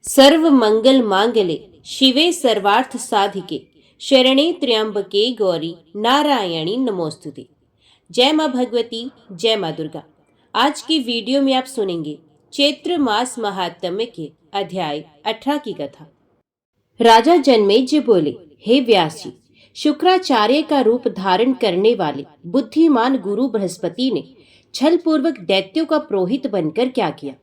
सर्व मंगल मांगले शिवे सर्वार्थ साधिके शरणे त्र्यंबके गौरी नारायणी नमोस्तुते। जय माँ भगवती, जय माँ दुर्गा। आज की वीडियो में आप सुनेंगे चैत्र मास महात्म्य के अध्याय 18 की कथा। राजा जनमेजय बोले, हे व्यास जी, शुक्राचार्य का रूप धारण करने वाले बुद्धिमान गुरु बृहस्पति ने छल पूर्वक दैत्यों का पुरोहित बनकर क्या किया?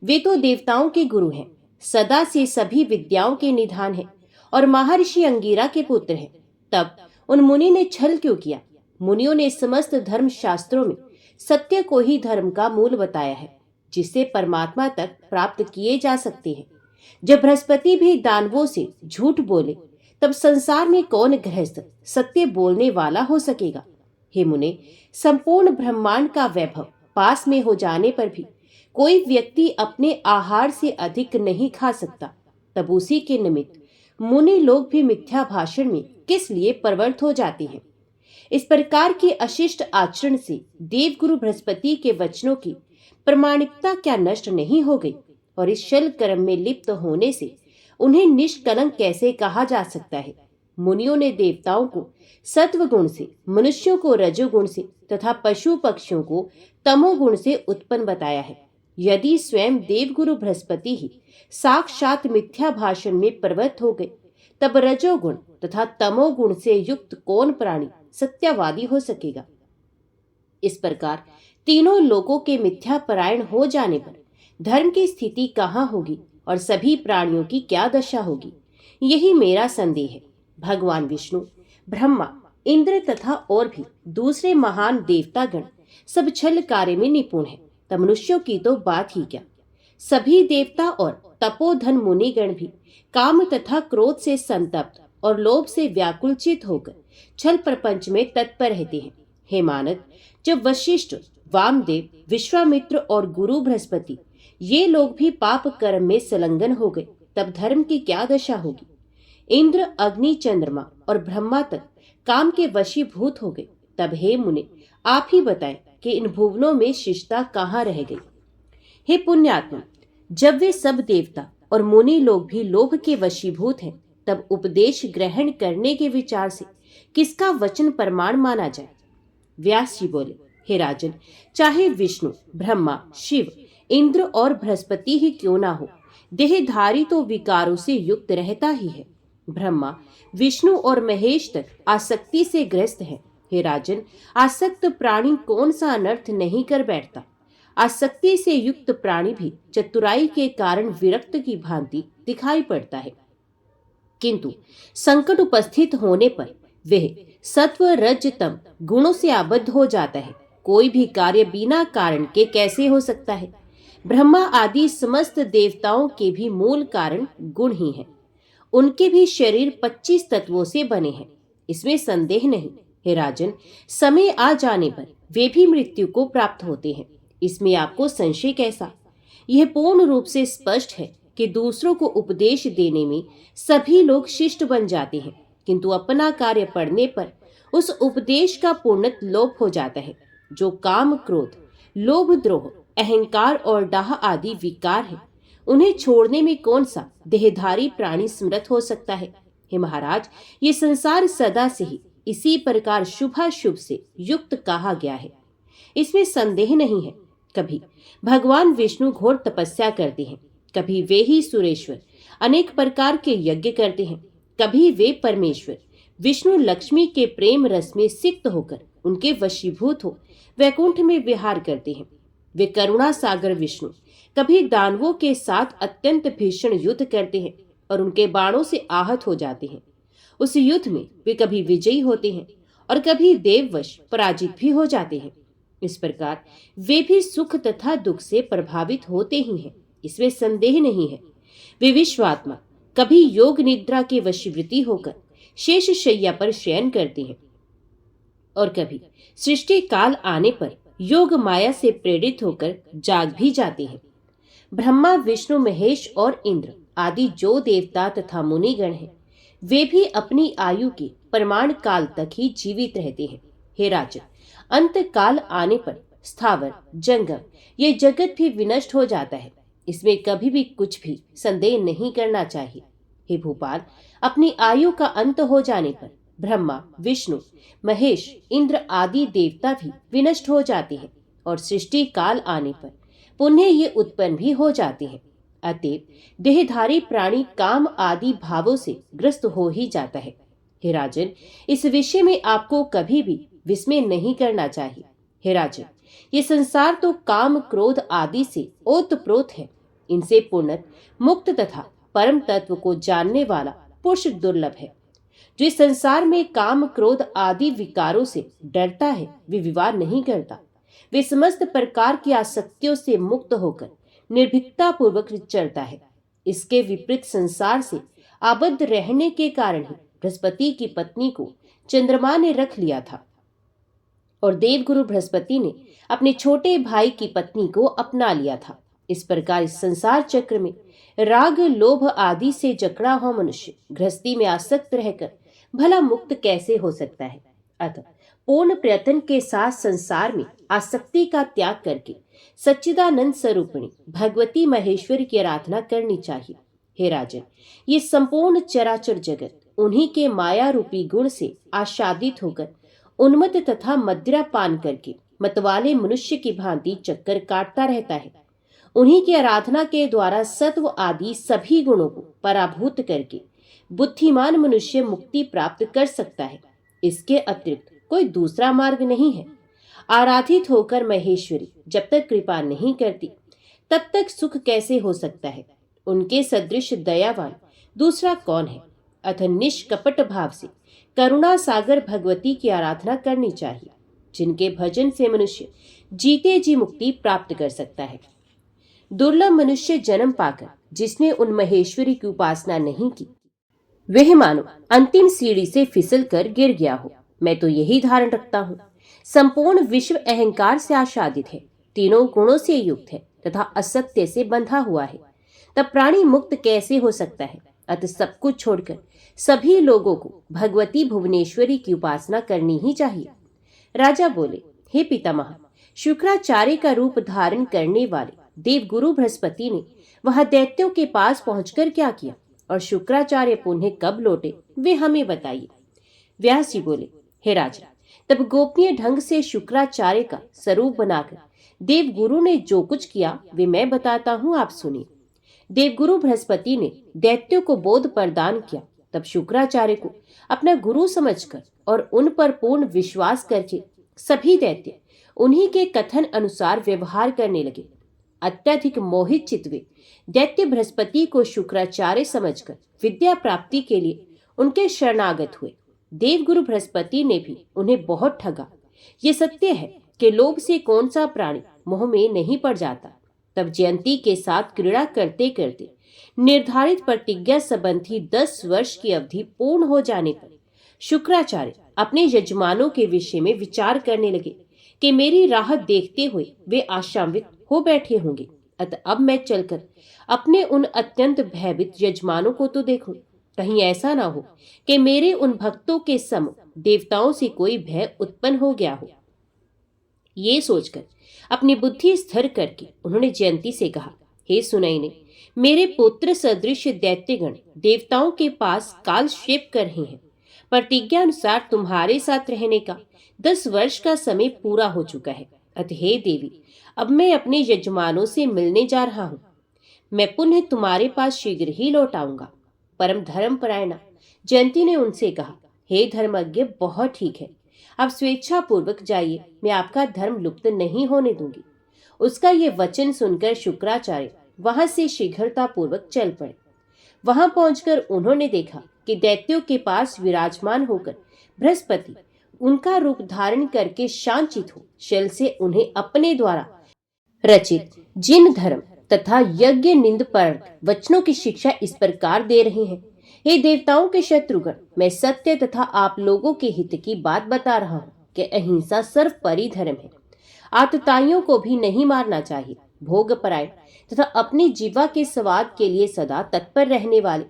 वे तो देवताओं के गुरु हैं, सदा से सभी विद्याओं के निधान हैं और महर्षि अंगिरा के पुत्र हैं। तब उन मुनि ने छल क्यों किया? मुनियों ने समस्त धर्म शास्त्रों में सत्य को ही धर्म का मूल बताया है, जिससे परमात्मा तक प्राप्त किए जा सकते हैं। जब बृहस्पति भी दानवों से झूठ बोले, तब संसार में कौन गृहस्थ सत्य बोलने वाला हो सकेगा? हे मुने, संपूर्ण ब्रह्मांड का वैभव पास में हो जाने पर भी कोई व्यक्ति अपने आहार से अधिक नहीं खा सकता। तब उसी के निमित्त मुनि लोग भी मिथ्या भाषण में किस लिए प्रवृत्त हो जाते हैं? इस प्रकार के अशिष्ट आचरण से देवगुरु बृहस्पति के वचनों की प्रामाणिकता क्या नष्ट नहीं हो गई? और इस छल कर्म में लिप्त होने से उन्हें निष्कलंक कैसे कहा जा सकता है? मुनियों ने देवताओं को सत्व गुण से, मनुष्यों को रजोगुण से तथा पशु पक्षियों को तमोगुण से उत्पन्न बताया है। यदि स्वयं देवगुरु बृहस्पति ही साक्षात मिथ्या भाषण में प्रवृत्त हो गए, तब रजोगुण तथा तमोगुण से युक्त कौन प्राणी सत्यवादी हो सकेगा? इस प्रकार तीनों लोगों के मिथ्या परायण हो जाने पर धर्म की स्थिति कहाँ होगी और सभी प्राणियों की क्या दशा होगी? यही मेरा संदेह है। भगवान विष्णु, ब्रह्मा, इंद्र तथा और भी दूसरे महान देवतागण सब छल कार्य में निपुण हैं। तब मनुष्यों की तो बात ही क्या। सभी देवता और तपोधन मुनिगण भी काम तथा क्रोध से संतप्त और लोभ से व्याकुलचित होकर छल प्रपंच में तत्पर रहते हैं। हे मानद, जब वशिष्ठ, वामदेव, विश्वामित्र और गुरु बृहस्पति ये लोग भी पाप कर्म में संलग्न हो गए, तब धर्म की क्या दशा होगी? इंद्र, अग्नि, चंद्रमा और ब्रह्मा तक काम के वशीभूत हो गए, तब हे मुने, आप ही बताएं कि इन भुवनों में शिष्टता कहाँ रह गई? हे पुण्यात्मा, जब वे सब देवता और मुनि लोग भी लोभ के वशीभूत हैं, तब उपदेश ग्रहण करने के विचार से किसका वचन प्रमाण माना जाए? व्यास जी बोले, हे राजन, चाहे विष्णु, ब्रह्मा, शिव, इंद्र और बृहस्पति ही क्यों ना हो, देहधारी तो विकारों से युक्त रहता ही है। ब्रह्मा, विष्णु और महेश तक आसक्ति से ग्रस्त है। हे राजन, आसक्त प्राणी कौन सा अनर्थ नहीं कर बैठता? आसक्ति से युक्त प्राणी भी चतुराई के कारण विरक्त की भांति दिखाई पड़ता है, किंतु संकट उपस्थित होने पर वह सत्व, रज, तम गुणों से आबद्ध हो जाता है। कोई भी कार्य बिना कारण के कैसे हो सकता है? ब्रह्मा आदि समस्त देवताओं के भी मूल कारण गुण ही है। उनके भी शरीर 25 तत्वों से बने हैं, इसमें संदेह नहीं। हे राजन, समय आ जाने पर वे भी मृत्यु को प्राप्त होते हैं, इसमें आपको संशय कैसा? यह पूर्ण रूप से स्पष्ट है कि दूसरों को उपदेश देने में सभी लोग शिष्ट बन जाते हैं, किंतु अपना कार्य पड़ने पर उस उपदेश का पूर्णत लोप हो जाता है। जो काम, क्रोध, लोभ, द्रोह, अहंकार और डाह आदि विकार है, उन्हें छोड़ने में कौन सा देहधारी प्राणी समर्थ हो सकता है? हे महाराज, ये संसार सदा से ही इसी प्रकार शुभाशुभ से युक्त कहा गया है, इसमें संदेह नहीं है। कभी भगवान विष्णु घोर तपस्या करते हैं, कभी वे ही सुरेश्वर अनेक प्रकार के यज्ञ करते हैं, कभी वे परमेश्वर विष्णु लक्ष्मी के प्रेम रस में सिक्त होकर उनके वशीभूत हो वैकुंठ में विहार करते हैं। वे करुणा सागर विष्णु कभी दानवों के साथ अत्यंत भीषण युद्ध करते हैं और उनके बाणों से आहत हो जाते हैं। उस युद्ध में वे कभी विजयी होते हैं और कभी देववश पराजित भी हो जाते हैं। इस प्रकार वे भी सुख तथा दुख से प्रभावित होते ही हैं, इसमें संदेह नहीं है। वे विश्वात्मा कभी योग निद्रा के वशीवृत्ति होकर शेष शैया पर शयन करते हैं और कभी सृष्टि काल आने पर योग माया से प्रेरित होकर जाग भी जाते हैं। ब्रह्मा, विष्णु, महेश और इंद्र आदि जो देवता तथा मुनिगण हैं, वे भी अपनी आयु के प्रमाण काल तक ही जीवित रहते हैं। हे राजन, अंत काल आने पर स्थावर, जंगम ये जगत भी विनष्ट हो जाता है, इसमें कभी भी कुछ भी संदेह नहीं करना चाहिए। हे भूपाल, अपनी आयु का अंत हो जाने पर ब्रह्मा, विष्णु, महेश, इंद्र आदि देवता भी विनष्ट हो जाते हैं और सृष्टि काल आने पर पुनः ये उत्पन्न भी हो जाते हैं। अतएव देहधारी प्राणी काम आदि भावों से ग्रस्त हो ही जाता है। हे राजन, इस विषय में आपको कभी भी विस्मय नहीं करना चाहिए। हे राजन, ये संसार तो काम क्रोध आदि से ओतप्रोत है। इनसे पूर्णतः मुक्त तथा परम तत्व को जानने वाला पुरुष दुर्लभ है। जो इस संसार में काम क्रोध आदि विकारों से डरता है, वे विवाह नहीं करता। वे समस्त प्रकार की आसक्तियों से मुक्त होकर निर्भीकता पूर्वक चलता है। इसके विपरीत संसार से आबद्ध रहने के कारण ही बृहस्पति की पत्नी को चंद्रमा ने रख लिया था और देवगुरु बृहस्पति ने अपने छोटे भाई की पत्नी को अपना लिया था। इस प्रकार इस संसार चक्र में राग लोभ आदि से जकड़ा हुआ मनुष्य गृहस्थी में आसक्त रहकर भला मुक्त कैसे हो सकता है। अतः पूर्ण प्रयत्न के साथ संसार में आसक्ति का त्याग करके सच्चिदानंद स्वरूपिणी भगवती महेश्वरी की आराधना करनी चाहिए। हे राजन, ये संपूर्ण चराचर जगत उन्हीं के माया रूपी गुण से आच्छादित होकर उन्मत्त तथा मदिरा पान करके मतवाले मनुष्य की भांति चक्कर काटता रहता है। उन्हीं की आराधना के द्वारा सत्व आदि सभी गुणों को पराभूत करके बुद्धिमान मनुष्य मुक्ति प्राप्त कर सकता है। इसके अतिरिक्त कोई दूसरा मार्ग नहीं है। आराधित होकर महेश्वरी जब तक कृपा नहीं करती तब तक सुख कैसे हो सकता है। उनके सदृश दयावान दूसरा कौन है। अतः निष्कपट भाव से करुणा सागर भगवती की आराधना करनी चाहिए, जिनके भजन से मनुष्य जीते जी मुक्ति प्राप्त कर सकता है। दुर्लभ मनुष्य जन्म पाकर जिसने उन महेश्वरी की उपासना नहीं की, वह मानो अंतिम सीढ़ी से फिसल कर गिर गया हो। मैं तो यही धारण रखता हूँ। संपूर्ण विश्व अहंकार से आच्छादित है, तीनों गुणों से युक्त है तथा असत्य से बंधा हुआ है। तब प्राणी मुक्त कैसे हो सकता है। अतः सब कुछ छोड़कर सभी लोगों को भगवती भुवनेश्वरी की उपासना करनी ही चाहिए। राजा बोले, हे पितामह, शुक्राचार्य का रूप धारण करने वाले देवगुरु बृहस्पति ने वह दैत्यों के पास पहुंचकर क्या किया और शुक्राचार्य पुनः कब लौटे, वे हमें बताइए। व्यास जी बोले, हे राजा, तब गोपनीय ढंग से शुक्राचार्य का स्वरूप बनाकर देवगुरु ने जो कुछ किया वे मैं बताता हूँ, आप सुनिए। देवगुरु बृहस्पति ने दैत्यों को बोध प्रदान किया। तब शुक्राचार्य को अपना गुरु समझकर और उन पर पूर्ण विश्वास करके सभी दैत्य उन्हीं के कथन अनुसार व्यवहार करने लगे। अत्यधिक मोहित चित्त दैत्य बृहस्पति को शुक्राचार्य समझकर विद्या प्राप्ति के लिए उनके शरणागत हुए। देवगुरु बृहस्पति ने भी उन्हें बहुत ठगा। ये सत्य है कि लोभ से कौन सा प्राणी मोह में नहीं पड़ जाता। तब जयंती के साथ क्रीड़ा करते करते निर्धारित प्रतिज्ञा संबंधी 10 वर्ष की अवधि पूर्ण हो जाने पर शुक्राचार्य अपने यजमानों के विषय में विचार करने लगे कि मेरी राह देखते हुए वे आशान्वित हो बैठे होंगे। अतः अब मैं चलकर अपने उन अत्यंत भयभीत यजमानों को तो देखूं, कहीं ऐसा ना हो कि मेरे उन भक्तों के सम्मुख देवताओं से कोई भय उत्पन्न हो गया हो। ये सोचकर अपनी बुद्धि स्थिर करके उन्होंने जयंती से कहा, हे सुनैने, मेरे पुत्र सदृश दैत्यगण देवताओं के पास कालक्षेप कर रहे हैं। प्रतिज्ञा अनुसार तुम्हारे साथ रहने का 10 वर्ष का समय पूरा हो चुका है। अतः हे देवी, अब मैं अपने यजमानों से मिलने जा रहा हूँ। मैं पुनः तुम्हारे पास शीघ्र ही लौट आऊंगा। परम धर्म परायणा जयंती ने उनसे कहा, हे धर्मज्ञ, बहुत ठीक है, आप स्वेच्छा पूर्वक जाइए, मैं आपका धर्म लुप्त नहीं होने दूंगी। उसका ये वचन सुनकर शुक्राचार्य वहां से शीघ्रता पूर्वक चल पड़े। वहां पहुंचकर उन्होंने देखा कि दैत्यों के पास विराजमान होकर बृहस्पति उनका रूप धारण करके शांचित हो शल से उन्हें अपने द्वारा रचित जिन धर्म तथा यज्ञ निंद पर वचनों की शिक्षा इस प्रकार दे रहे हैं। हे देवताओं के शत्रुगण, मैं सत्य तथा आप लोगों के हित की बात बता रहा हूँ कि अहिंसा सर्वोपरि धर्म है। आतताइयों को भी नहीं मारना चाहिए। भोग परायण तथा अपनी जीवा के स्वाद के लिए सदा तत्पर रहने वाले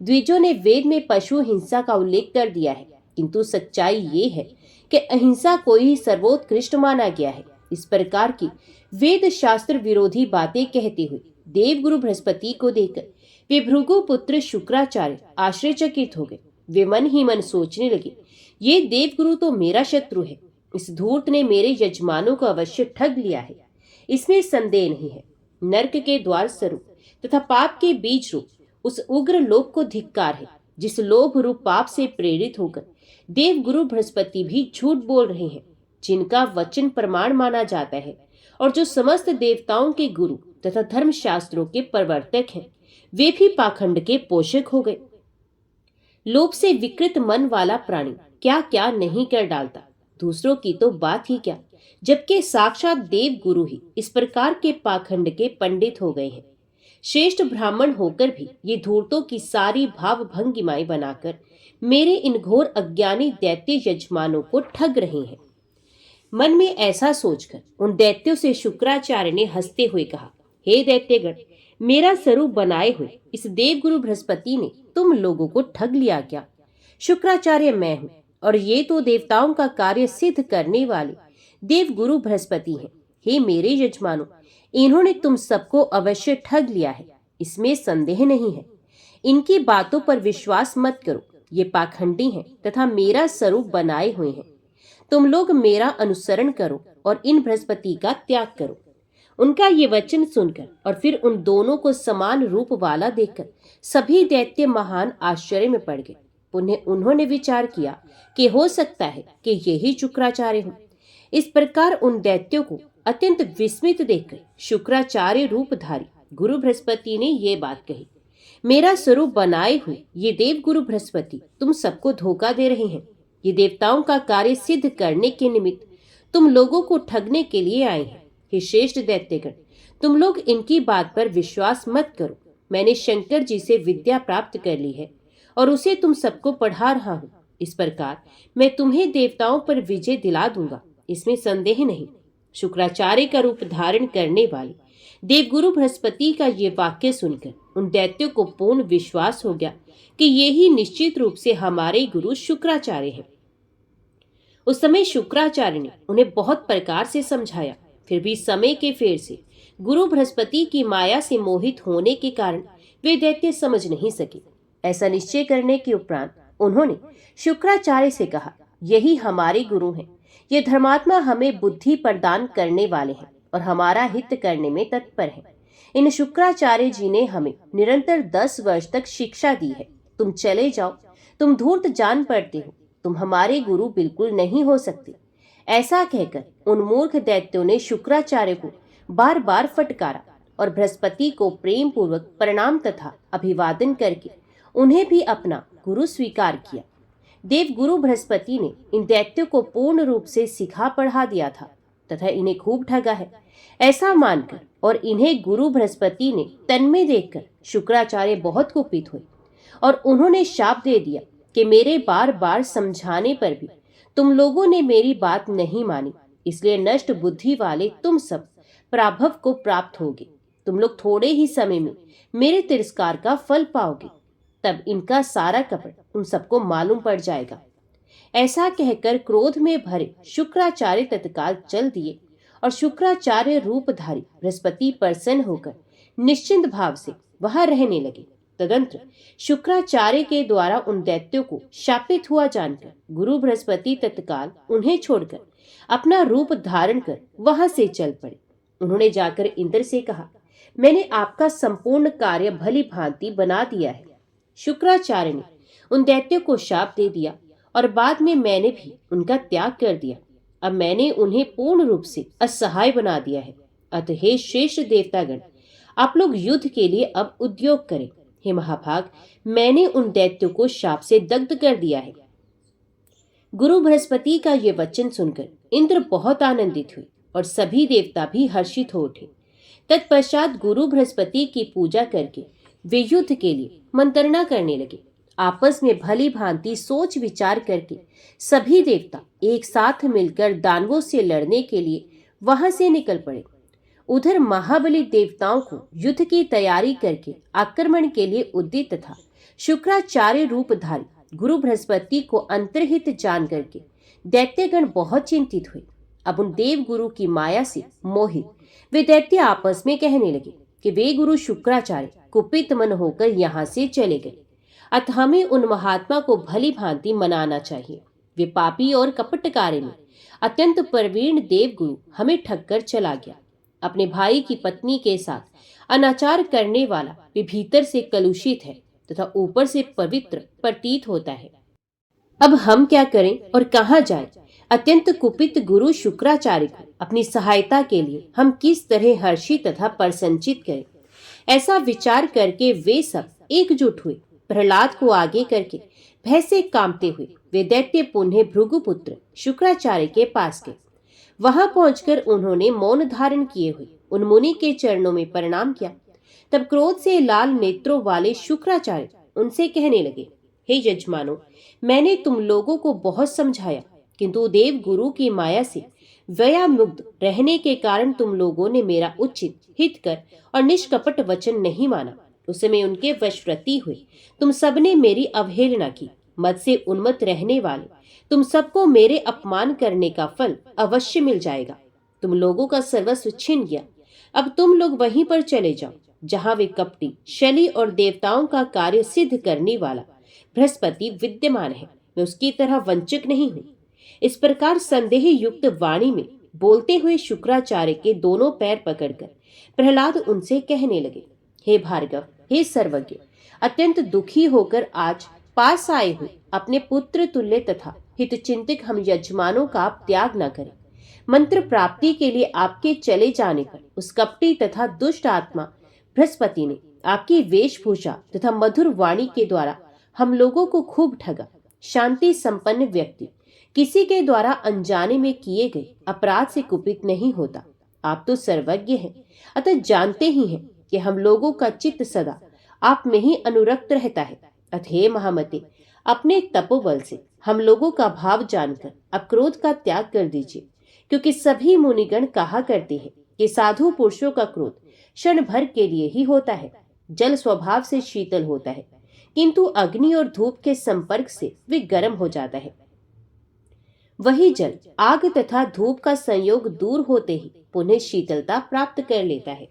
द्विजों ने वेद में पशु हिंसा का उल्लेख कर दिया है, किंतु सच्चाई ये है कि अहिंसा को ही सर्वोत्कृष्ट माना गया है। इस प्रकार की वेद शास्त्र विरोधी बातें कहते हुए देवगुरु बृहस्पति को देखकर वे भृगु पुत्र शुक्राचार्य आश्चर्यचकित हो गए। वे मन ही मन सोचने लगे, ये देवगुरु तो मेरा शत्रु है। इस धूर्त ने मेरे यजमानों को अवश्य ठग लिया है, इसमें संदेह नहीं है। नरक के द्वार स्वरूप तथा पाप के बीज रूप उस उग्र लोभ को धिक्कार है, जिस लोभ रूप पाप से प्रेरित होकर देवगुरु बृहस्पति भी झूठ बोल रहे हैं, जिनका वचन प्रमाण माना जाता है और जो समस्त देवताओं के गुरु तथा धर्मशास्त्रों के प्रवर्तक हैं, वे भी पाखंड के पोषक हो गए। लोभ से विकृत मन वाला प्राणी क्या क्या नहीं कर डालता, दूसरों की तो बात ही क्या, जबकि साक्षात देव गुरु ही इस प्रकार के पाखंड के पंडित हो गए हैं। श्रेष्ठ ब्राह्मण होकर भी ये धूर्तों की सारी भाव भंगिमाएं बनाकर मेरे इन घोर अज्ञानी दैत्य यजमानों को ठग रहे हैं। मन में ऐसा सोचकर उन दैत्यों से शुक्राचार्य ने हंसते हुए कहा, हे दैत्यगण, मेरा स्वरूप बनाए हुए इस देवगुरु बृहस्पति ने तुम लोगों को ठग लिया क्या? शुक्राचार्य मैं हूं और ये तो देवताओं का कार्य सिद्ध करने वाले देवगुरु बृहस्पति हैं। हे मेरे यजमानों, इन्होंने तुम सबको अवश्य ठग लिया है, इसमें संदेह नहीं है। इनकी बातों पर विश्वास मत करो, ये पाखंडी हैं तथा मेरा स्वरूप बनाए हुए हैं। तुम लोग मेरा अनुसरण करो और इन बृहस्पति का त्याग करो। उनका ये वचन सुनकर और फिर उन दोनों को समान रूप वाला देखकर सभी दैत्य महान आश्चर्य में पड़ गए। पुनः उन्होंने विचार किया कि हो सकता है कि यही शुक्राचार्य हों। इस प्रकार उन दैत्यों को अत्यंत विस्मित देखकर शुक्राचार्य रूपधारी गुरु बृहस्पति ने ये बात कही, मेरा स्वरूप बनाए हुए ये देवगुरु बृहस्पति तुम सबको धोखा दे रहे हैं। ये देवताओं का कार्य सिद्ध करने के निमित्त तुम लोगों को ठगने के लिए आए हैं। हे श्रेष्ठ दैत्यगण, तुम लोग इनकी बात पर विश्वास मत करो। मैंने शंकर जी से विद्या प्राप्त कर ली है और उसे तुम सबको पढ़ा रहा हूँ। इस प्रकार मैं तुम्हें देवताओं पर विजय दिला दूंगा, इसमें संदेह नहीं। शुक्राचार्य का रूप धारण करने वाले देवगुरु बृहस्पति का ये वाक्य सुनकर उन दैत्यों को पूर्ण विश्वास हो गया कि ये ही निश्चित रूप से हमारे गुरु शुक्राचार्य हैं। उस समय शुक्राचार्य ने उन्हें बहुत प्रकार से समझाया, फिर भी समय के फेर से गुरु बृहस्पति की माया से मोहित होने के कारण वे दैत्य समझ नहीं सके। ऐसा निश्चय करने के उपरांत उन्होंने शुक्राचार्य से कहा, यही हमारे गुरु हैं। ये धर्मात्मा हमें बुद्धि प्रदान करने वाले हैं और हमारा हित करने में तत्पर हैं। इन शुक्राचार्य जी ने हमें निरंतर 10 वर्ष तक शिक्षा दी है। तुम चले जाओ, तुम धूर्त जान पड़ते हो, तुम हमारे गुरु बिल्कुल नहीं हो सकते। ऐसा कहकर उन मूर्ख दैत्यों ने शुक्राचार्य को बार बार फटकारा और बृहस्पति को प्रेम पूर्वक प्रणाम तथा अभिवादन करके उन्हें भी अपना गुरु स्वीकार किया। देवगुरु बृहस्पति ने इन दैत्यों को पूर्ण रूप से सिखा पढ़ा दिया था तथा इन्हें खूब ठगा है, ऐसा मानकर और इन्हें गुरु बृहस्पति ने तन्मय देखकर शुक्राचार्य बहुत कुपित हुए और उन्होंने शाप दे दिया कि मेरे बार बार समझाने पर भी तुम लोगों ने मेरी बात नहीं मानी, इसलिए नष्ट बुद्धि वाले तुम सब पराभव को प्राप्त होगे। तुम लोग थोड़े ही समय में मेरे तिरस्कार का फल पाओगे, तब इनका सारा कपट उन सबको मालूम पड़ जाएगा। ऐसा कहकर क्रोध में भरे शुक्राचार्य तत्काल चल दिए और शुक्राचार्य रूपधारी बृहस्पति प्रसन्न होकर निश्चिंत भाव से वहां रहने लगे। तदंतर शुक्राचार्य के द्वारा उन दैत्यों को शापित हुआ जानकर गुरु बृहस्पति तत्काल उन्हें छोड़कर अपना रूप धारण कर वहां से चल पड़े। उन्होंने जाकर इंद्र से कहा, मैंने आपका संपूर्ण कार्य भली भांति बना दिया है। शुक्राचार्य ने उन दैत्यों को शाप दे दिया और बाद में मैंने भी उनका त्याग कर दिया। अब मैंने उन्हें पूर्ण रूप से असहाय बना दिया है। अतः हे श्रेष्ठ देवतागण, आप लोग युद्ध के लिए अब उद्योग करें। हे महाभाग, मैंने उन दैत्यों को शाप से दग्ध कर दिया है। गुरु बृहस्पति का ये वचन सुनकर इंद्र बहुत आनंदित हुए और सभी देवता भी हर्षित हो उठे। तत्पश्चात गुरु बृहस्पति की पूजा करके वे युद्ध के लिए मंत्रणा करने लगे। आपस में भली भांति सोच विचार करके सभी देवता एक साथ मिलकर दानवों से लड़ने के लिए वहां से निकल पड़े। उधर महाबली देवताओं को युद्ध की तैयारी करके आक्रमण के लिए उद्यत तथा शुक्राचार्य रूपधारी गुरु बृहस्पति को अंतर्हित जान करके दैत्यगण बहुत चिंतित हुए। अब उन देव गुरु की माया से मोहित वे दैत्य आपस में कहने लगे कि वे गुरु शुक्राचार्य कुपित मन होकर यहाँ से चले गए, अतः हमें उन महात्मा को भली भांति मनाना चाहिए। वे पापी और कपटकारी में अत्यंत प्रवीण देवगुरु हमें ठगकर चला गया। अपने भाई की पत्नी के साथ अनाचार करने वाला वे भीतर से कलुषित है तथा ऊपर से पवित्र प्रतीत होता है। अब हम क्या करें और कहाँ जाएं? अत्यंत कुपित गुरु शुक्राचार्य को अपनी सहायता के लिए हम किस तरह हर्षित तथा प्रसन्नचित करें? ऐसा विचार करके वे सब एकजुट हुए। प्रहलाद को आगे करके भय से कांपते हुए वे दैत्य पुण्य भृगुपुत्र शुक्राचार्य के पास गए। वहां पहुंचकर उन्होंने मौन धारण किए हुए उन मुनि के चरणों में प्रणाम किया। तब क्रोध से लाल नेत्रों वाले शुक्राचार्य उनसे कहने लगे, हे यजमानों, मैंने तुम लोगों को बहुत समझाया, किंतु देव गुरु की माया से व्ययामुग्ध रहने के कारण तुम लोगों ने मेरा उचित हितकर और निष्कपट वचन नहीं माना। उस समय उनके वशवर्ती हुए तुम सबने मेरी अवहेलना की। मद से उन्मत्त रहने वाले तुम सबको मेरे अपमान करने का फल अवश्य मिल जाएगा। तुम लोगों का सर्वस्व छिन गया। अब तुम लोग वहीं पर चले जाओ जहां वे कपटी शली और देवताओं का कार्य सिद्ध करने वाला बृहस्पति विद्यमान है। मैं उसकी तरह वंचक नहीं हूं। इस प्रकार संदेह युक्त वाणी में बोलते हुए शुक्राचार्य के दोनों पैर पकड़कर प्रहलाद उनसे कहने लगे, हे भार्गव, हे सर्वज्ञ, अत्यंत दुखी होकर आज पास आए हुए अपने पुत्र तुल्य तथा हितचिंतक हम यजमानों का आप त्याग न करें। मंत्र प्राप्ति के लिए आपके चले जाने पर उस कपटी तथा दुष्ट आत्मा बृहस्पति ने आपकी वेशभूषा तथा मधुर वाणी के द्वारा हम लोगों को खूब ठगा। शांति संपन्न व्यक्ति किसी के द्वारा अनजाने में किए गए अपराध से कुपित नहीं होता। आप तो सर्वज्ञ हैं, अतः जानते ही हैं कि हम लोगों का चित्त सदा आप में ही अनुरक्त रहता है। अतः महामते, अपने तपोबल से हम लोगों का भाव जानकर अब क्रोध का त्याग कर दीजिए, क्योंकि सभी मुनिगण कहा करते हैं कि साधु पुरुषों का क्रोध क्षण भर के लिए ही होता है। जल स्वभाव से शीतल होता है, किंतु अग्नि और धूप के संपर्क से वे गर्म हो जाता है। वही जल आग तथा धूप का संयोग दूर होते ही पुनः शीतलता प्राप्त कर लेता है।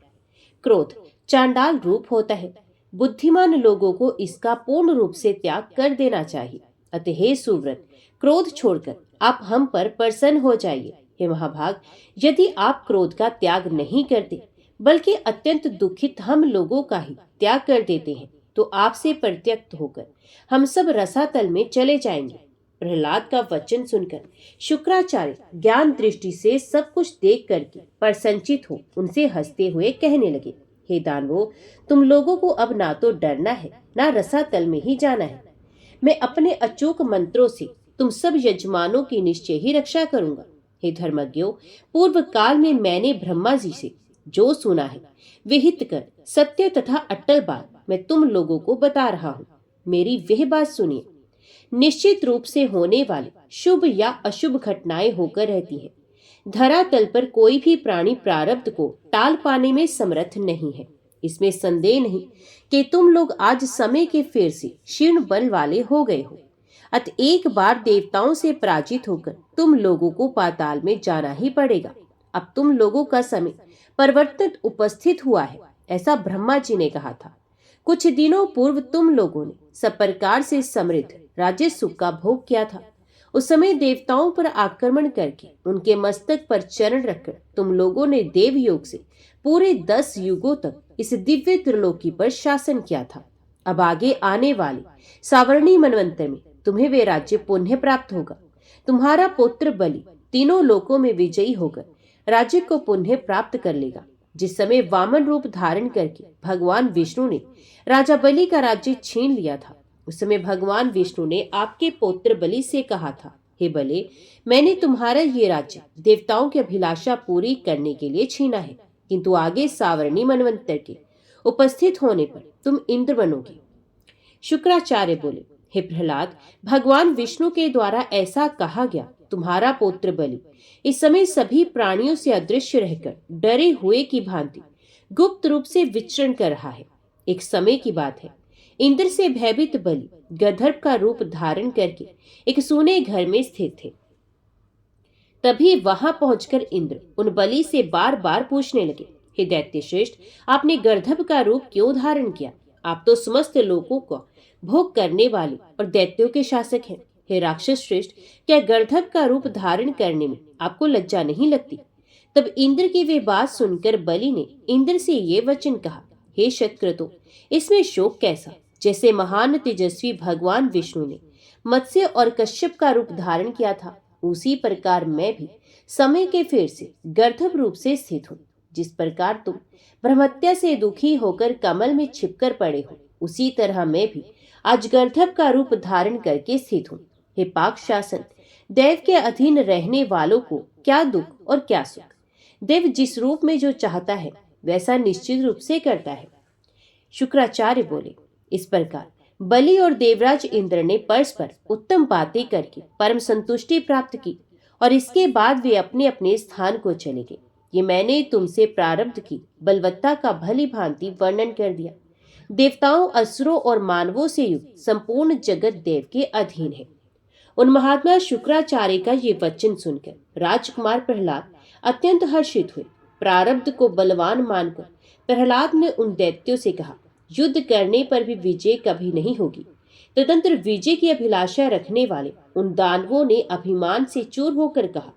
क्रोध चांडाल रूप होता है। बुद्धिमान लोगों को इसका पूर्ण रूप से त्याग कर देना चाहिए। अतः हे सुव्रत, क्रोध छोड़कर आप हम पर प्रसन्न हो जाइए। हे महाभाग, यदि आप क्रोध का त्याग नहीं करते बल्कि अत्यंत दुखित हम लोगों का ही त्याग कर देते हैं, तो आपसे परित्यक्त होकर हम सब रसातल में चले जाएंगे। प्रहलाद का वचन सुनकर शुक्राचार्य ज्ञान दृष्टि से सब कुछ देख करके प्रसन्नचित हो उनसे हंसते हुए कहने लगे, हे दानवों, तुम लोगों को अब ना तो डरना है ना रसातल में ही जाना है। मैं अपने अचूक मंत्रों से तुम सब यजमानों की निश्चय ही रक्षा करूंगा। हे धर्मज्ञों, पूर्व काल में मैंने ब्रह्मा जी से जो सुना है विहित कर सत्य तथा अट्टल बात मैं तुम लोगों को बता रहा हूँ। मेरी वह बात सुनिए। निश्चित रूप से होने वाले शुभ या अशुभ घटनाएं होकर रहती है। धरातल पर कोई भी प्राणी प्रारब्ध को टाल पाने में समर्थ नहीं है। इसमें संदेह नहीं कि तुम लोग आज समय के फेर से क्षीण बल वाले हो गए हो। अत एक बार देवताओं से पराजित होकर तुम लोगों को पाताल में जाना ही पड़ेगा। अब तुम लोगों का समय परिवर्तन उपस्थित हुआ है, ऐसा ब्रह्मा जी ने कहा था। कुछ दिनों पूर्व तुम लोगों ने सब प्रकार से समृद्ध राज्य सुख का भोग किया था। उस समय देवताओं पर आक्रमण करके उनके मस्तक पर चरण रखकर तुम लोगों ने देव योग से पूरे 10 युगों तक इस दिव्य त्रिलोकी पर शासन किया था। अब आगे आने वाले सावर्णी मनवंतर में तुम्हें वे राज्य पुण्य प्राप्त होगा। तुम्हारा पुत्र बलि तीनों लोकों में विजयी होकर राज्य को पुण्य प्राप्त कर लेगा। जिस समय वामन रूप धारण करके भगवान विष्णु ने राजा बलि का राज्य छीन लिया था, उस समय भगवान विष्णु ने आपके पुत्र बलि से कहा था, हे बलि, मैंने तुम्हारा ये राज्य देवताओं की अभिलाषा पूरी करने के लिए छीना है, किंतु आगे सावर्णी मनवंतर के उपस्थित होने पर तुम इंद्र बनोगे। शुक्राचार्य बोले, हे प्रहलाद, भगवान विष्णु के द्वारा ऐसा कहा गया। तुम्हारा पुत्र बलि इस समय सभी प्राणियों से अदृश्य रहकर डरे हुए की भांति गुप्त रूप से विचरण कर रहा है। एक समय की बात है, इंद्र से भयभीत बलि गंधर्व का रूप धारण करके एक सूने घर में स्थित थे। तभी वहां पहुंचकर इंद्र उन बलि से बार बार पूछने लगे, हे दैत्य श्रेष्ठ, आपने गर्दभ का रूप क्यों धारण किया? आप तो समस्त लोगों को भोग करने वाले और दैत्यों के शासक हैं। हे राक्षस श्रेष्ठ, क्या गर्दभ का रूप धारण करने में आपको लज्जा नहीं लगती? तब इंद्र की वे बात सुनकर बलि ने इंद्र से ये वचन कहा, हे शतक्रतुः, इसमें शोक कैसा? जैसे महान तेजस्वी भगवान विष्णु ने मत्स्य और कश्यप का रूप धारण किया था, उसी प्रकार मैं भी समय के फेर से गर्दभ रूप से स्थित हूँ। जिस प्रकार तुम ब्रह्मत्या से दुखी होकर कमल में छिपकर पड़े हो, उसी तरह मैं भी आज गर्दभ का रूप धारण करके स्थित हूँ। हे पाक शासन, देव के अधीन रहने वालों को क्या दुख और क्या सुख। देव जिस रूप में जो चाहता है वैसा निश्चित रूप से करता है। शुक्राचार्य बोले, इस प्रकार बलि और देवराज इंद्र ने परस्पर उत्तम बातें करके परम संतुष्टि प्राप्त की और इसके बाद वे अपने अपने स्थान को चले गए। ये मैंने तुमसे प्रारब्ध की बलवत्ता का भली भांति वर्णन कर दिया। देवताओं, असुरों और मानवों से युक्त संपूर्ण जगत देव के अधीन है। उन महात्मा शुक्राचार्य का ये वचन सुनकर राजकुमार प्रहलाद अत्यंत हर्षित हुए। प्रारब्ध को बलवान मानकर प्रहलाद ने उन दैत्यों से कहा, युद्ध करने पर भी विजय कभी नहीं होगी। तदंतर विजय की अभिलाषा रखने वाले उन दानवों ने अभिमान से चूर होकर कहा,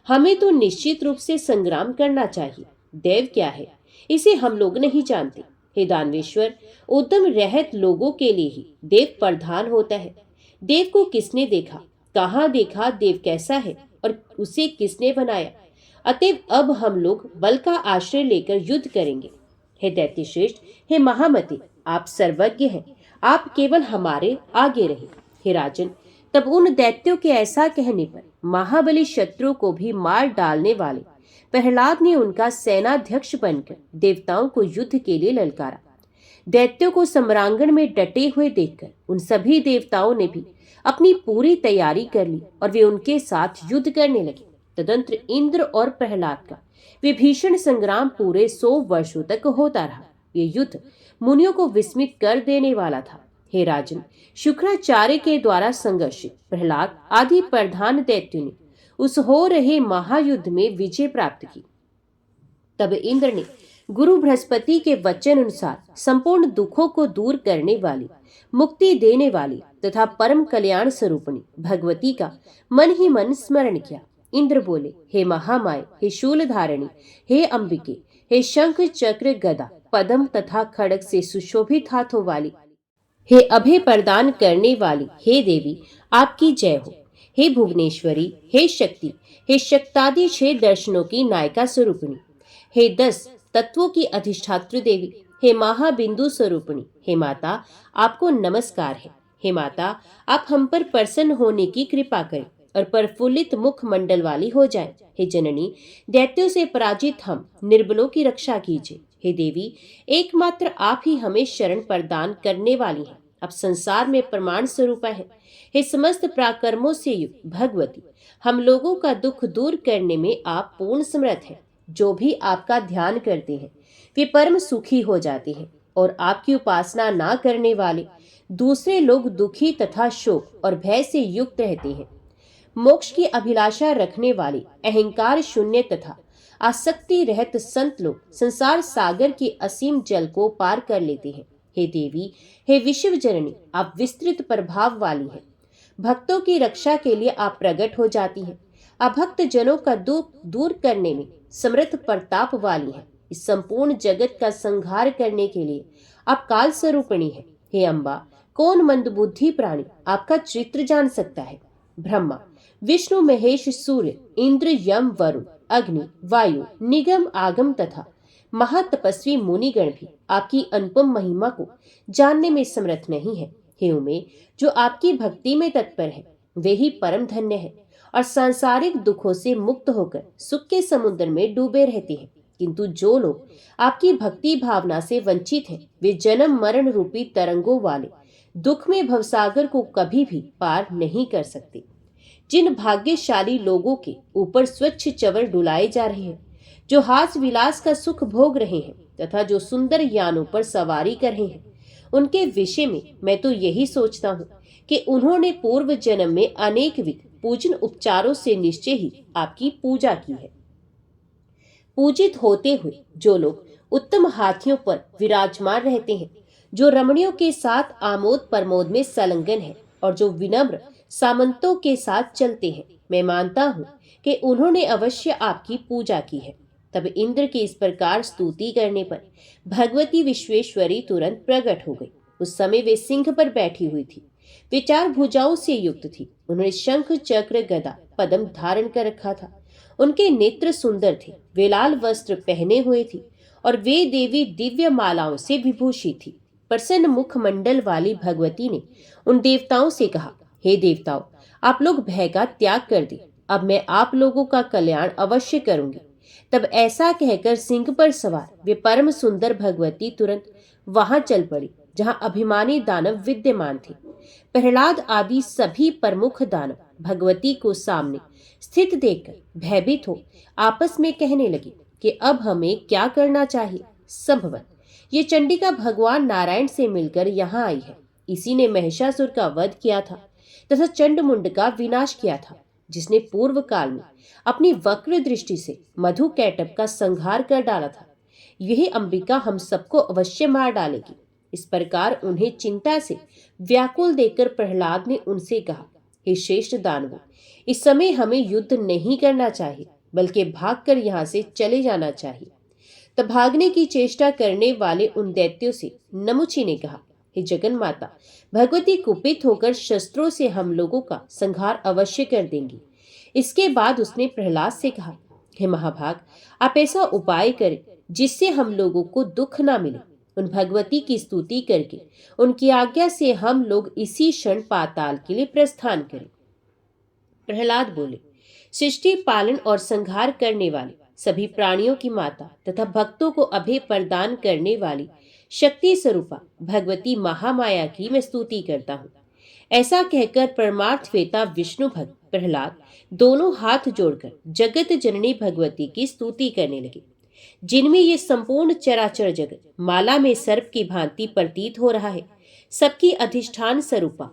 हमें तो निश्चित रूप से संग्राम करना चाहिए। देव क्या है इसे हम लोग नहीं जानते। हे दानवेश्वर, उद्यम रहत लोगों के लिए ही देव प्रधान होता है। देव को किसने देखा, कहाँ देखा, देव कैसा है और उसे किसने बनाया? अतएव अब हम लोग बल का आश्रय लेकर युद्ध करेंगे। हे दैत्य श्रेष्ठ, हे महामते, आप सर्वज्ञ हैं, आप केवल हमारे आगे रहे। हे राजन, तब उन दैत्यों के ऐसा कहने पर महाबली शत्रु को भी मार डालने वाले प्रहलाद ने उनका सेनाध्यक्ष बनकर देवताओं को युद्ध के लिए ललकारा। दैत्यों को सम्रांगण में डटे हुए देखकर उन सभी देवताओं ने भी अपनी पूरी तैयारी कर ली और वे उनके साथ युद्ध करने लगे। तदंतर इंद्र और प्रहलाद का विभीषण संग्राम पूरे 100 वर्षों तक होता रहा। ये युद्ध मुनियों को विस्मित कर देने वाला था। हे राजन, शुक्राचार्य के द्वारा संघर्षित प्रहलाद आदि प्रधान दैत्यों ने उस हो रहे महायुद्ध में विजय प्राप्त की। तब इंद्र ने गुरु बृहस्पति के वचन अनुसार संपूर्ण दुखों को दूर करने वाली, मुक्ति देने वाली तथा परम कल्याण स्वरूपिणी भगवती का मन ही मन स्मरण किया। इंद्र बोले, हे महामाय, हे शूलधारिणी, हे अंबिके, हे शंख चक्र गदा पद्म तथा खड़ग से सुशोभित हाथों वाली, हे अभय प्रदान करने वाली, हे देवी, आपकी जय हो। हे भुवनेश्वरी, हे शक्ति, हे शक्तादि 6 दर्शनों की नायिका स्वरूपिणी, हे 10 तत्वों की अधिष्ठात्री देवी, हे महाबिंदु स्वरूपिणी, हे माता, आपको नमस्कार है। हे माता, आप हम पर प्रसन्न होने की कृपा करें और प्रफुल्लित मुख मंडल वाली हो जाए। हे जननी, दैत्यों से पराजित हम निर्बलों की रक्षा कीजिए। हे देवी, एकमात्र आप ही हमें शरण प्रदान करने वाली हैं। अब संसार में प्रमाण स्वरूपा है। हे समस्त पराक्रमों से युक्त भगवती, हम लोगों का दुख दूर करने में आप पूर्ण समर्थ हैं। जो भी आपका ध्यान करते हैं वे परम सुखी हो जाते हैं और आपकी उपासना ना करने वाले दूसरे लोग दुखी तथा शोक और भय से युक्त रहते हैं। मोक्ष की अभिलाषा रखने वाले अहंकार शून्य तथा आसक्ति रहित संत लोग संसार सागर के असीम जल को पार कर लेते हैं। हे देवी, हे विश्व जननी, आप विस्तृत प्रभाव वाली हैं। भक्तों की रक्षा के लिए आप प्रकट हो जाती हैं। अभक्त जनों का दुख दूर करने में समर्थ प्रताप वाली हैं। इस संपूर्ण जगत का संहार करने के लिए आप काल स्वरूपिणी हैं। हे अम्बा, कौन मंदबुद्धि प्राणी आपका चित्र जान सकता है? ब्रह्मा, विष्णु, महेश, सूर्य, इंद्र, यम, वरुण, अग्नि, वायु, निगम, आगम तथा महातपस्वी मुनिगण भी आपकी अनुपम महिमा को जानने में समर्थ नहीं है। हे उमे, जो आपकी भक्ति में तत्पर है वे ही परम धन्य है और सांसारिक दुखों से मुक्त होकर सुख के समुद्र में डूबे रहते हैं। किंतु जो लोग आपकी भक्ति भावना से वंचित हैं वे जन्म मरण रूपी तरंगों वाले दुख में भवसागर को कभी भी पार नहीं कर सकते। जिन भाग्यशाली लोगों के ऊपर स्वच्छ चवर डुलाए जा रहे हैं, जो हास विलास का सुख भोग रहे हैं तथा जो सुंदर यानों पर सवारी कर रहे हैं, उनके विषय में मैं तो यही सोचता हूँ कि उन्होंने पूर्व जन्म में अनेक विध पूजन उपचारों से निश्चय ही आपकी पूजा की है। पूजित होते हुए जो लोग उत्तम हाथियों पर विराजमान रहते हैं, जो रमणियों के साथ आमोद प्रमोद में संलग्न है और जो विनम्र सामंतों के साथ चलते हैं, मैं मानता हूँ कि उन्होंने अवश्य आपकी पूजा की है। तब इंद्र की इस प्रकार स्तुति करने पर भगवती विश्वेश्वरी तुरंत प्रकट हो गई। उस समय वे सिंह पर बैठी हुई थी। वे 4 भुजाओं से युक्त थी। उन्होंने शंख चक्र गदा पद्म धारण कर रखा था। उनके नेत्र सुंदर थे। वे लाल वस्त्र पहने हुए थी और वे देवी दिव्य मालाओं से विभूषित थी। प्रसन्न मुखमंडल वाली भगवती ने उन देवताओं से कहा, हे देवताओं, आप लोग भय का त्याग कर दें। अब मैं आप लोगों का कल्याण अवश्य करूंगी। तब ऐसा कहकर सिंह पर सवार वे परम सुंदर भगवती तुरंत वहां चल पड़ी जहां अभिमानी दानव विद्यमान थे। प्रहलाद आदि सभी प्रमुख दानव भगवती को सामने स्थित देखकर भयभीत हो आपस में कहने लगे कि अब हमें क्या करना चाहिए। संभवत ये चंडिका भगवान नारायण से मिलकर यहाँ आई है। इसी ने महिषासुर का वध किया था तथा चंडमुंड का विनाश किया था, जिसने पूर्व काल में अपनी वक्र दृष्टि से मधु कैटभ का संहार कर डाला था। यही अंबिका हम सबको अवश्य मार डालेगी। इस प्रकार उन्हें चिंता से व्याकुल देखकर प्रहलाद ने उनसे कहा, हे श्रेष्ठ दानवों, इस समय हमें युद्ध नहीं करना चाहिए, बल्कि भागकर यहाँ से चले जाना चाहिए। तब भागने की चेष्टा करने वाले उन दैत्यों से नमुची ने कहा, हे जगन माता, भगवती कुपित होकर शस्त्रों से हम लोगों का संहार अवश्य कर देंगी। इसके बाद उसने प्रहलाद से कहा, हे महाभाग, आप ऐसा उपाय करें जिससे हम लोगों को दुख ना मिले। उन भगवती की स्तुति करके उनकी आज्ञा से हम लोग इसी क्षण पाताल के लिए प्रस्थान करें। प्रहलाद बोले, सृष्टि पालन और संहार करने वाली सभी प्राणियों की माता तथा भक्तों को अभय प्रदान करने वाली शक्ति स्वरूपा भगवती महामाया की मैं स्तुति करता हूँ। ऐसा कहकर परमार्थ वेता विष्णु भक्त प्रहलाद दोनों हाथ जोड़कर जगत जननी भगवती की स्तुति करने लगे, जिनमें ये संपूर्ण चराचर जगत माला में सर्प की भांति प्रतीत हो रहा है। सबकी अधिष्ठान स्वरूपा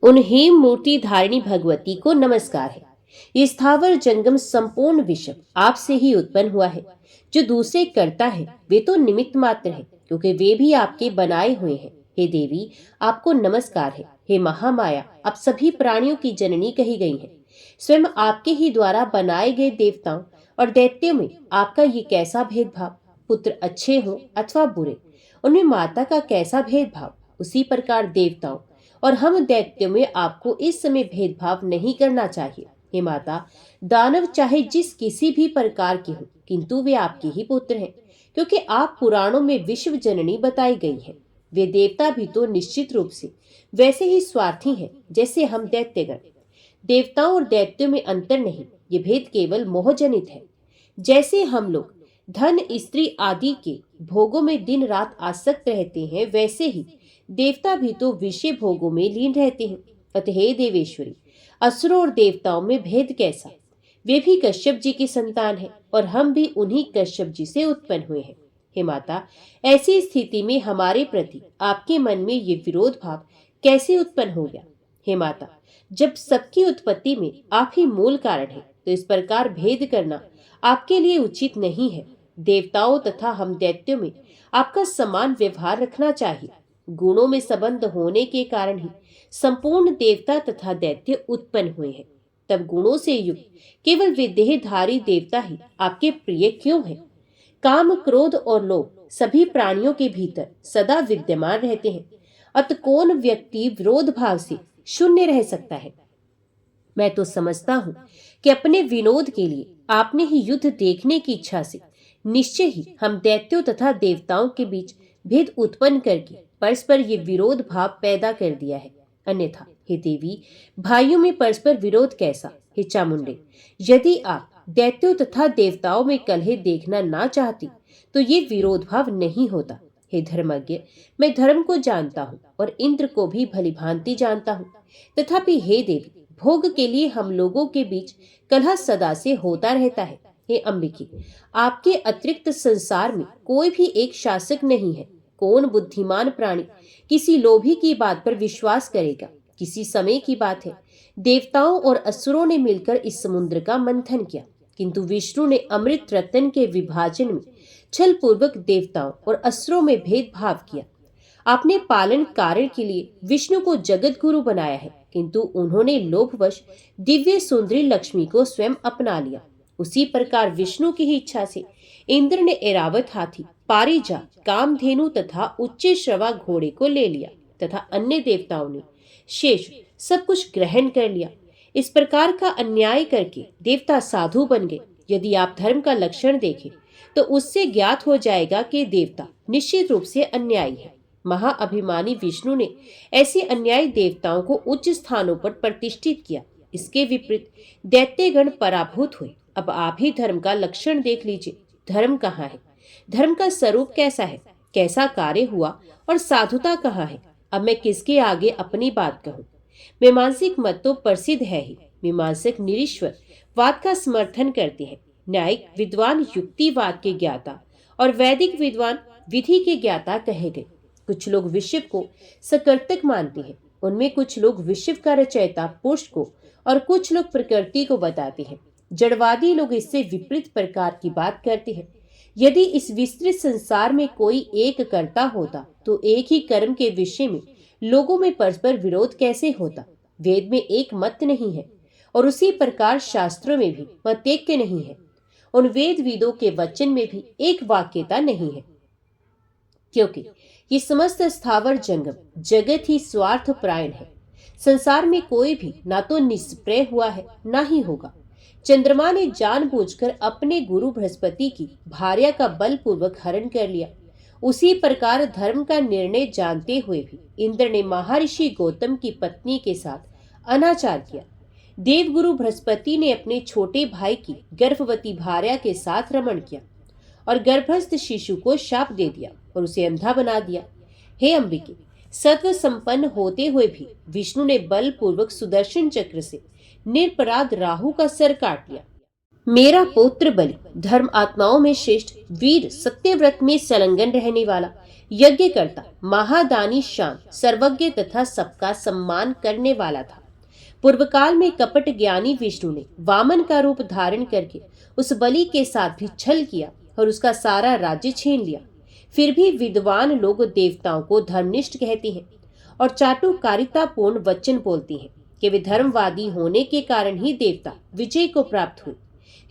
उन हेम मूर्ति धारिणी भगवती को नमस्कार है। ये स्थावर जंगम संपूर्ण विश्व आपसे ही उत्पन्न हुआ है। जो दूसरे करता है वे तो निमित्त मात्र है, क्योंकि वे भी आपके बनाए हुए हैं। हे देवी, आपको नमस्कार है। हे महामाया, आप सभी प्राणियों की जननी कही गई हैं। स्वयं आपके ही द्वारा बनाए गए देवताओं और दैत्यों में आपका ये कैसा भेदभाव। पुत्र अच्छे हों अथवा बुरे, उनमें माता का कैसा भेदभाव, उसी प्रकार देवताओं और हम दैत्यों में आपको इस समय भेदभाव नहीं करना चाहिए। हे माता, दानव चाहे जिस किसी भी प्रकार के हों, किंतु वे आपके ही पुत्र हैं, क्योंकि आप पुराणों में विश्व जननी बताई गई हैं। वे देवता भी तो निश्चित रूप से वैसे ही स्वार्थी हैं जैसे हम दैत्यगण। देवताओं और दैत्यों में अंतर नहीं, ये भेद केवल मोहजनित है। जैसे हम लोग धन स्त्री आदि के भोगों में दिन रात आसक्त रहते हैं, वैसे ही देवता भी तो विषय भोगों में लीन रहते हैं। अतः हे देवेश्वरी, असुरों और देवताओं में भेद कैसा? वे भी कश्यप जी की संतान हैं और हम भी उन्हीं कश्यप जी से उत्पन्न हुए हैं। हे माता, ऐसी स्थिति में हमारे प्रति आपके मन में ये विरोध भाव कैसे उत्पन्न हो गया? हे माता, जब सबकी उत्पत्ति में आप ही मूल कारण है, तो इस प्रकार भेद करना आपके लिए उचित नहीं है। देवताओं तथा हम दैत्यों में आपका समान व्यवहार रखना चाहिए। गुणों में संबंध होने के कारण ही संपूर्ण देवता तथा दैत्य उत्पन्न हुए हैं। तब गुणों से युक्त केवल वे देहधारी देवता ही आपके प्रिय क्यों हैं? काम, क्रोध और लोभ सभी प्राणियों के भीतर सदा विद्यमान रहते हैं। अत कौन व्यक्ति विरोध भाव से शून्य रह सकता है? मैं तो समझता हूँ कि अपने विनोद के लिए आपने ही युद्ध देखने की इच्छा से निश्चय ही हम दैत्यों तथा देवताओं के बीच भेद उत्पन्न करके परस्पर ये विरोध भाव पैदा कर दिया है। अन्यथा हे देवी, भाइयों में परस्पर विरोध कैसा? हे चामुंडे, यदि आप दैत्यों तथा देवताओं में कलह देखना ना चाहती तो ये विरोध भाव नहीं होता। हे धर्मज्ञ, मैं धर्म को जानता हूँ और इंद्र को भी भली भांति जानता हूँ। तथापि हे देवी, भोग के लिए हम लोगों के बीच कलह सदा से होता रहता है। हे अंबिके, आपके अतिरिक्त संसार में कोई भी एक शासक नहीं है। कौन बुद्धिमान प्राणी किसी लोभी की बात पर विश्वास करेगा? किसी समय की बात है, देवताओं और असुरों ने मिलकर इस समुद्र का मंथन किया, किंतु विष्णु ने अमृत रत्न के विभाजन में छल पूर्वक देवताओं और असुरों में भेदभाव किया। आपने पालन कारण के लिए विष्णु को जगत गुरु बनाया है, किंतु उन्होंने लोभवश दिव्य सुंदरी लक्ष्मी को स्वयं अपना लिया। उसी प्रकार विष्णु की ही इच्छा से इंद्र ने ऐरावत हाथी, पारिजात, कामधेनु तथा उच्च श्रवा घोड़े को ले लिया तथा अन्य देवताओं ने शेष सब कुछ ग्रहण कर लिया। इस प्रकार का अन्याय करके देवता साधु बन गए। यदि आप धर्म का लक्षण देखें तो उससे ज्ञात हो जाएगा कि देवता निश्चित रूप से अन्यायी है। महाअभिमानी विष्णु ने ऐसे अन्यायी देवताओं को उच्च स्थानों पर प्रतिष्ठित किया। इसके विपरीत दैत्यगण पराभूत हुए। अब आप ही धर्म का लक्षण देख लीजिए। धर्म कहाँ है, धर्म का स्वरूप कैसा है, कैसा कार्य हुआ और साधुता कहाँ है। अब मैं किसके आगे अपनी बात कहूँ। मीमांसिक मत तो प्रसिद्ध है ही। मीमांसक निरीश्वर वाद का समर्थन करते हैं। न्यायिक विद्वान युक्तिवाद के ज्ञाता और वैदिक विद्वान विधि के ज्ञाता कहे गए। कुछ लोग विश्व को सकर्तक मानते हैं। उनमें कुछ लोग विश्व का रचयिता पुरुष को और कुछ लोग प्रकृति को बताते हैं। जड़वादी लोग इससे विपरीत प्रकार की बात करते हैं। यदि इस विस्तृत संसार में कोई एक कर्ता होता तो एक ही कर्म के विषय में लोगों में परस्पर विरोध कैसे होता। वेद में एक मत नहीं है और उसी प्रकार शास्त्रों में भी मतैक्य नहीं है। उन वेद विदों के वचन में भी एक वाक्यता नहीं है, क्योंकि ये समस्त स्थावर जंगम जगत ही स्वार्थ परायण है। संसार में कोई भी ना तो निष्प्रय हुआ है ना ही होगा। चंद्रमा ने जानबूझकर अपने गुरु बृहस्पति की भार्या का बलपूर्वक हरण कर लिया। उसी प्रकार धर्म का निर्णय जानते हुए भी इंद्र ने महर्षि गौतम की पत्नी के साथ अनाचार किया। देवगुरु बृहस्पति ने अपने छोटे भाई की गर्भवती भार्या के साथ रमण किया और गर्भस्थ शिशु को शाप दे दिया और उसे अंधा बना दिया। हे अंबिके, सत्व संपन्न होते हुए भी विष्णु ने बलपूर्वक सुदर्शन चक्र से निरपराध राहु का सर काट लिया। मेरा पौत्र बलि धर्म आत्माओं में श्रेष्ठ, वीर, सत्यव्रत में संलग्न रहने वाला, यज्ञ करता, महादानी, शांत, सर्वज्ञ तथा सबका सम्मान करने वाला था। पूर्व काल में कपट ज्ञानी विष्णु ने वामन का रूप धारण करके उस बलि के साथ भी छल किया और उसका सारा राज्य छीन लिया। फिर भी विद्वान लोग देवताओं को धर्मनिष्ठ कहते हैं और चाटुकारितापूर्ण वचन बोलते हैं कि वे धर्मवादी होने के कारण ही देवता विजय को प्राप्त हुए।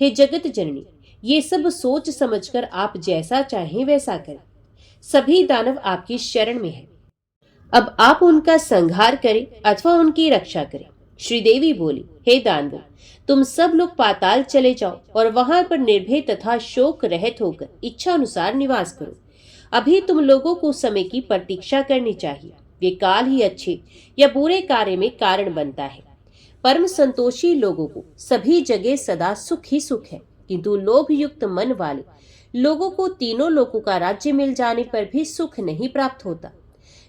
हे जगत जननी, ये सब सोच समझकर आप जैसा चाहें वैसा करें। सभी दानव आपकी शरण में हैं। अब आप उनका संहार करें अथवा उनकी रक्षा करें। श्रीदेवी बोली, हे दानवों, तुम सब लोग पाताल चले जाओ और वहां पर निर्भय तथा शोक रहित होकर इच्छा अनुसार निवास करो। अभी तुम लोगों को समय की प्रतीक्षा करनी चाहिए। वे काल ही अच्छे या बुरे कार्य में कारण बनता है। परम संतोषी लोगों को सभी जगह सदा सुख ही सुख है, किंतु लोभ युक्त मन वाले लोगों को तीनों लोकों का राज्य मिल जाने पर भी सुख नहीं प्राप्त होता।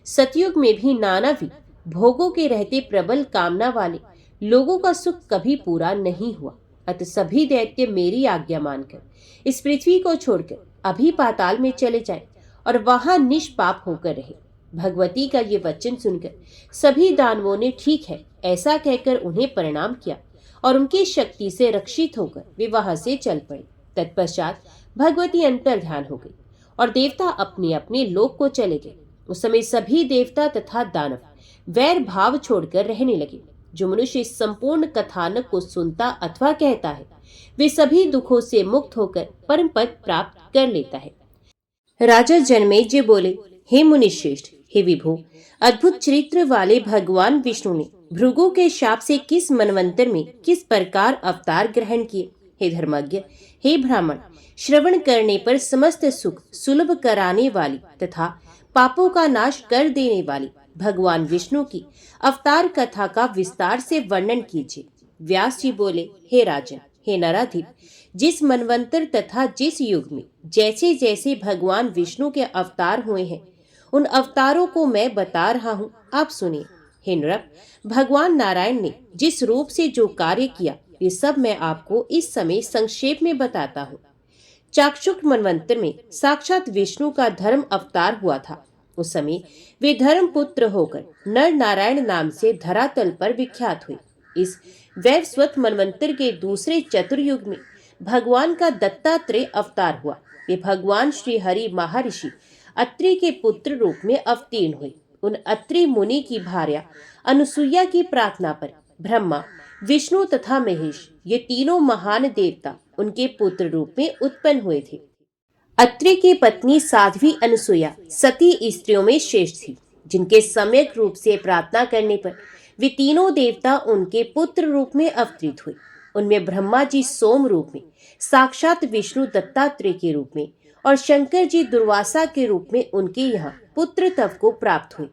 सतयुग में भी नानाविध भोगों के रहते प्रबल कामना वाले लोगों का सुख कभी पूरा नहीं हुआ। अतः सभी दैत्य मेरी आज्ञा मानकर इस पृथ्वी को छोड़कर अभी पाताल में चले जाएं और वहां निष्पाप होकर रहे। भगवती का ये वचन सुनकर सभी दानवों ने ठीक है ऐसा कहकर उन्हें प्रणाम किया और उनकी शक्ति से रक्षित होकर वे वहां से चल पड़े। तत्पश्चात भगवती अंतर्ध्यान हो गई और देवता अपने अपने लोक को चले गए। उस समय सभी देवता तथा दानव वैर भाव छोड़कर रहने लगे। जो मनुष्य इस संपूर्ण कथानक को सुनता अथवा कहता है वे सभी दुखों से मुक्त होकर परम पद प्राप्त कर लेता है। राजा जनमेजय बोले, हे मुनिश्रेष्ठ, हे विभो, अद्भुत चरित्र वाले भगवान विष्णु ने भृगु के शाप से किस मनवंतर में किस प्रकार अवतार ग्रहण किए। हे धर्मज्ञ, हे ब्राह्मण, श्रवण करने पर समस्त सुख सुलभ कराने वाली तथा पापों का नाश कर देने वाली भगवान विष्णु की अवतार कथा का विस्तार से वर्णन कीजिए। व्यास जी बोले, हे राजन, हे नराधिप, जिस मनवंतर तथा जिस युग में जैसे जैसे भगवान विष्णु के अवतार हुए हैं उन अवतारों को मैं बता रहा हूँ, आप सुनिए। हे नृप, भगवान नारायण ने जिस रूप से जो कार्य किया ये सब मैं आपको इस समय संक्षेप में बताता हूँ। चाक्षुष मनवंतर में साक्षात विष्णु का धर्म अवतार हुआ था। उस समय वे धर्म पुत्र होकर नर नारायण नाम से धरातल पर विख्यात हुए। इस वैवस्वत मनवंतर के दूसरे चतुर्युग में भगवान का दत्तात्रेय अवतार हुआ। वे भगवान श्री हरि महर्षि अत्रि के पुत्र रूप में अवतीर्ण हुए। उन अत्रि मुनि की भार्या अनुसुईया की प्रार्थना पर ब्रह्मा, विष्णु तथा महेश, ये तीनों महान देवता उनके पुत्र रूप में उत्पन्न हुए थे। अत्रि की पत्नी साध्वी अनुसुईया सती स्त्रियों में श्रेष्ठ थी, जिनके सम्यक रूप से प्रार्थना करने पर वे तीनों देवता उनके पुत्र रूप में अवतरित हुए। उनमें ब्रह्मा जी सोम रूप में, साक्षात विष्णु दत्तात्रेय के रूप में और शंकर जी दुर्वासा के रूप में उनके यहाँ पुत्र तव को प्राप्त हुए।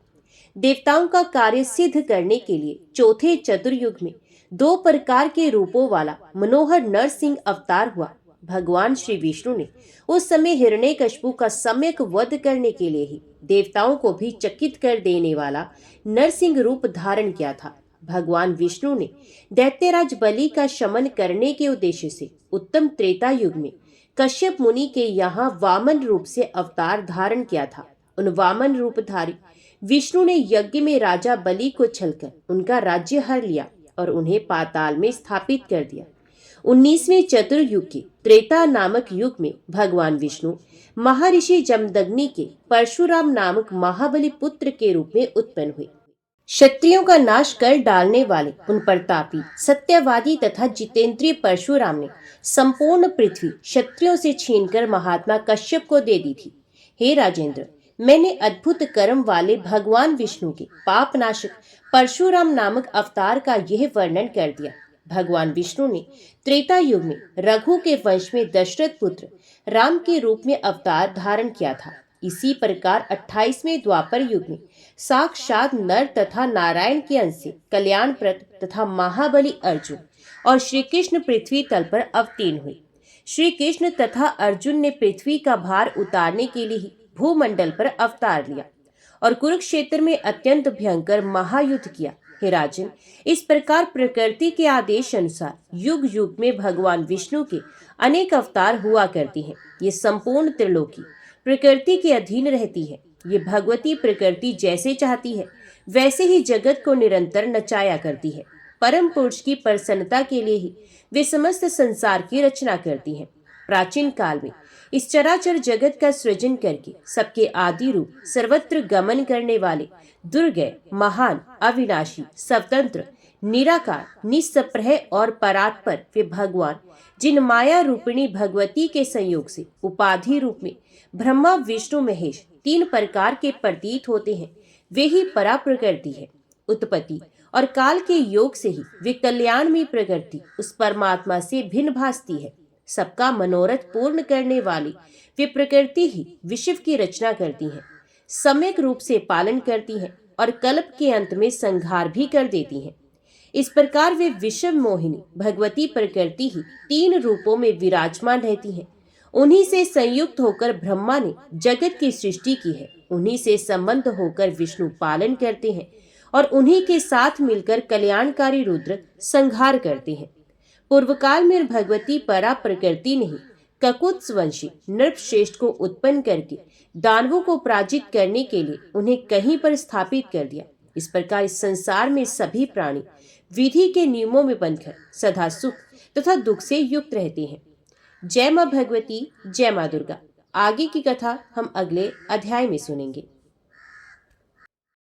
देवताओं का कार्य सिद्ध करने के लिए चौथे चतुर्युग में 2 प्रकार के रूपों वाला मनोहर नरसिंह अवतार हुआ। भगवान श्री विष्णु ने उस समय हिरण्यकशिपु का सम्यक वध करने के लिए ही देवताओं को भी चकित कर देने वाला नरसिंह रूप धारण किया था। भगवान विष्णु ने दैत्यराज बलि का शमन करने के उद्देश्य से उत्तम त्रेता युग में कश्यप मुनि के यहाँ वामन रूप से अवतार धारण किया था। उन वामन रूपधारी विष्णु ने यज्ञ में राजा बलि को छलकर उनका राज्य हर लिया और उन्हें पाताल में स्थापित कर दिया। 19वें चतुर्युग के त्रेता नामक युग में भगवान विष्णु महर्षि जमदग्नि के परशुराम नामक महाबली पुत्र के रूप में उत्पन्न हुए। क्षत्रियों का नाश कर डालने वाले उन प्रतापी, सत्यवादी तथा जितेंद्रिय परशुराम ने संपूर्ण पृथ्वी क्षत्रियों से छीनकर महात्मा कश्यप को दे दी थी। हे राजेंद्र, मैंने अद्भुत कर्म वाले भगवान विष्णु के पापनाशक परशुराम नामक अवतार का यह वर्णन कर दिया। भगवान विष्णु ने त्रेता युग में रघु के वंश में दशरथ पुत्र राम के रूप में अवतार धारण किया था। इसी प्रकार 28वें द्वापर युग में साक्षात नर तथा नारायण के अंश से कल्याणप्रद तथा महाबली अर्जुन और श्री कृष्ण पृथ्वी तल पर अवतीर्ण हुए। श्री कृष्ण तथा अर्जुन ने पृथ्वी का भार उतारने के लिए ही भूमंडल पर अवतार लिया और कुरुक्षेत्र में अत्यंत भयंकर महायुद्ध किया। हे राजन, इस प्रकार प्रकृति के आदेश अनुसार युग युग में भगवान विष्णु के अनेक अवतार हुआ करती हैं। ये संपूर्ण त्रिलोकी प्रकृति के अधीन रहती है। ये भगवती प्रकृति जैसे चाहती है वैसे ही जगत को निरंतर नचाया करती है। परम पुरुष की प्रसन्नता के लिए ही वे समस्त संसार की रचना करती हैं। प्राचीन काल में इस चराचर जगत का सृजन करके सबके आदि रूप सर्वत्र गमन करने वाले दुर्गय, महान, अविनाशी, स्वतंत्र, निराकार, निस्प्रह और परात्पर वे भगवान, जिन माया रूपिणी भगवती के संयोग से उपाधि रूप में ब्रह्मा, विष्णु, महेश 3 प्रकार के प्रतीत होते हैं, वे ही परा प्रकृति है। उत्पत्ति और काल के योग से ही वे कल्याण में प्रकृति उस परमात्मा से भिन्न भासती है। सबका मनोरथ पूर्ण करने वाली वे प्रकृति ही विश्व की रचना करती हैं, सम्यक रूप से पालन करती हैं और कल्प के अंत में संहार भी कर देती हैं। इस प्रकार वे विश्व मोहिनी भगवती प्रकृति ही 3 रूपों में विराजमान रहती हैं। उन्हीं से संयुक्त होकर ब्रह्मा ने जगत की सृष्टि की है। उन्हीं से संबंध होकर विष्णु पालन करते हैं और उन्हीं के साथ मिलकर कल्याणकारी रुद्र संहार करते हैं। पूर्व काल में भगवती परा प्रकृति ने ही ककुत्स वंशी नृपश्रेष्ठ को उत्पन्न करके दानवों को पराजित करने के लिए उन्हें कहीं पर स्थापित कर दिया। इस प्रकार इस संसार में सभी प्राणी विधि के नियमों में बंधकर सदा सुख तथा दुख से युक्त रहते हैं। जय मां भगवती, जय मां दुर्गा। आगे की कथा हम अगले अध्याय में सुनेंगे।